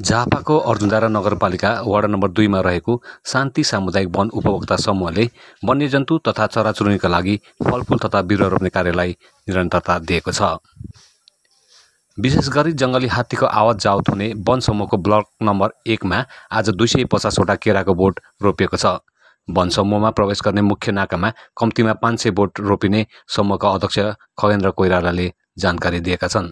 झापाको अर्जुनधारा नगरपालिका वडा नम्बर 2 मा रहेको शान्ति सामुदायिक वन उपभोक्ता समूहले वन्यजन्तु तथा चराचुरुङ्गीका लागि फलफुल तथा बिरुवा रोप्ने कार्यलाई निरन्तरता दिएको छ। विशेष गरी जंगली हात्तीको आवत जावत हुने वन समूहको ब्लक नम्बर 1 मा आज 250 वटा केराको बोट रोपिएको छ। वन समूहमा प्रवेश गर्ने मुख्य नाकामा कम्तीमा 500 बोट रोपिने समूहका अध्यक्ष खगेन्द्र कोइरालाले जानकारी दिएका छन्।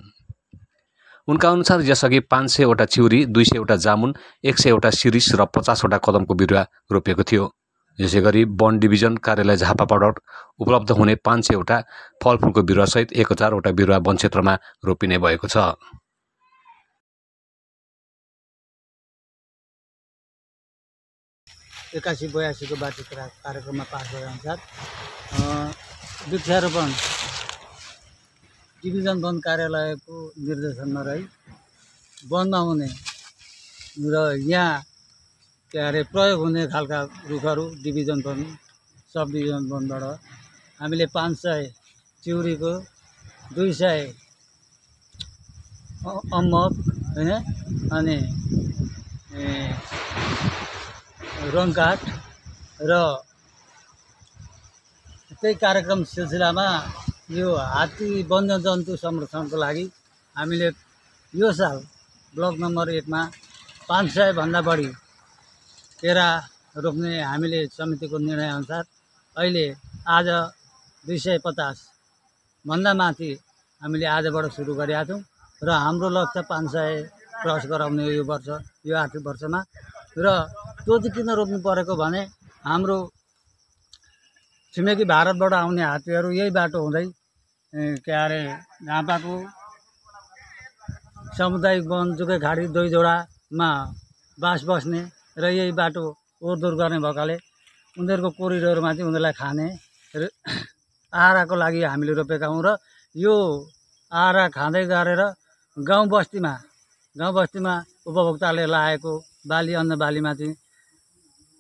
उनका अनुसार यसअघि 500 वटा चिउरी, 200 वटा जामुन, 100 वटा सिरिस र 50 वटा कदमको बिरुवा रोपिएको थियो। यसैगरी वन डिभिजन कार्यालय झापाबाट उपलब्ध हुने 500 वटा फलफुलको बिरुवा सहित 1000 वटा बिरुवा वन क्षेत्रमा रोपिने भएको छ। 81-82 को वार्षिक कार्यक्रममा पास भए अनुसार वृक्षारोपण डिभिजन वन कार्यालयको निर्देशनमा रही वनमा हुने र यहाँ के अरे प्रयोग हुने खालका रुखहरू डिभिजन वन सब डिभिजन वनबाट हामीले 500 चिउरीको, 200 अम्मक हैन अनि रङकाठ र त्यही कार्यक्रम सिलसिलामा यो हात्ती वन्यजन्तु संरक्षणको लागि हामीले यो साल ब्लक नम्बर 1 मा 500 भन्दा बढी केरा रोप्ने हामीले समितिको निर्णय अनुसार अहिले आज 250 भन्दा माथि हामीले आजबाट सुरु गरेका छौं र हाम्रो लक्ष्य 500 क्रस गराउने यो वर्ष, यो आर्थिक वर्षमा। र त्यो चाहिँ किन रोप्नु परेको भने हाम्रो छिमेकी भारतबाट आउने हात्तीहरू यही बाटो हुँदै के अरे झापाको सामुदायिक वन जुकेखाडी दोइजोडामा बास बस्ने र यही बाटो ओहोरदोहोर गर्ने भएकाले उनीहरूको कोरिडोरमा चाहिँ उनीहरूलाई खाने आहाराको लागि हामीले रोपेका हौं। र यो आहारा खाँदै गरेर गाउँ बस्तीमा उपभोक्ताले लाएको बाली अन्न बालीमा चाहिँ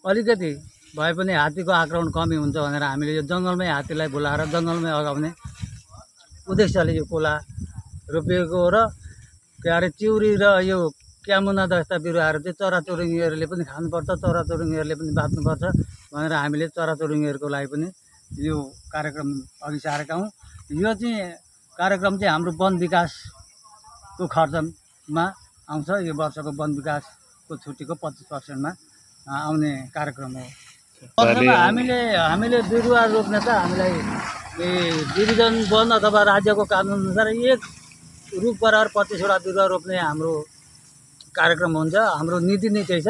अलिकति भए पनि हात्तीको आक्रमण कमी हुन्छ भनेर हामीले यो जंगलमै हात्तीलाई बोलाएर जंगलमै अगाउने उद्देश्यले यो कोला रोपिएको हो। र के अरे चिउरी र यो क्यामुना जस्ता बिरुवाहरू चाहिँ चराचुरुङ्गीहरूले पनि खानुपर्छ, चराचुरुङ्गीहरूले पनि बाँच्नुपर्छ भनेर हामीले चराचुरुङ्गीहरूको लागि पनि यो कार्यक्रम अघि सारेका हौं। यो चाहिँ कार्यक्रम चाहिँ हाम्रो वन विकासको खर्चमा आउँछ। यो वर्षको वन विकासको छुट्टीको 25% मा आउने कार्यक्रम हो। हामीले बिरुवा रोप्ने त हामीलाई डिभिजन वन अथवा राज्यको कानुन अनुसार एक रुख बराबर 25 वटा बिरुवा रोप्ने हाम्रो कार्यक्रम हुन्छ। हाम्रो नीति नै त्यही छ।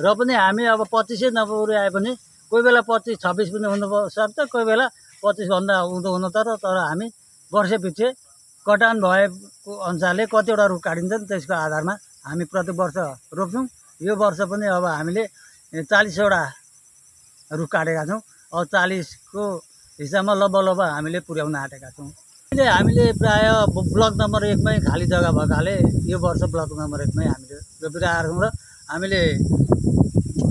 र पनि हामी अब 25 नपुगे आए पनि कोही बेला 25-26 पनि हुन सक्छ, कोही बेला 25 भन्दा उँधो हुन तर हामी वर्षपछि कटान भएको अनुसारले कतिवटा रुख काटिन्छन् त्यसको आधारमा हामी प्रति वर्ष रोप्छौं। यो वर्ष पनि अब हामीले 40 वटा रुख काटेका छौं। अब 40 को हिसाबमा लगभग हामीले पुर्याउन आँटेका छौं। हामीले प्राय ब्लक नम्बर 1 मै खाली जग्गा भएकाले यो वर्ष ब्लक नम्बर 1 मै हामीले रोपिरहेका छौं। र हामीले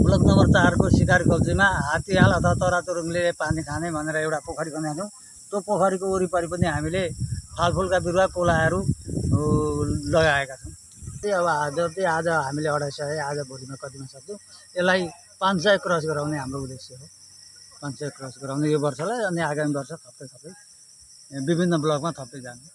ब्लक नम्बर 4 को शिकारी कल्चीमा हात्तीहाल अथवा चराचुरुङ्गीले पानी खाने भनेर एउटा पोखरी बनाएका छौं। त्यो पोखरीको वरिपरि पनि हामीले फलफुलका बिरुवा कोलाहरू लगाएका छौं। अब आज हामीले 250 आज भोलिमा कतिमा सक्छौं। यसलाई 500 क्रस गराउने हाम्रो उद्देश्य हो। 500 क्रस गराउने यो वर्षलाई अनि आगामी वर्ष थप्दै विभिन्न ब्लकमा थप्दै जाने।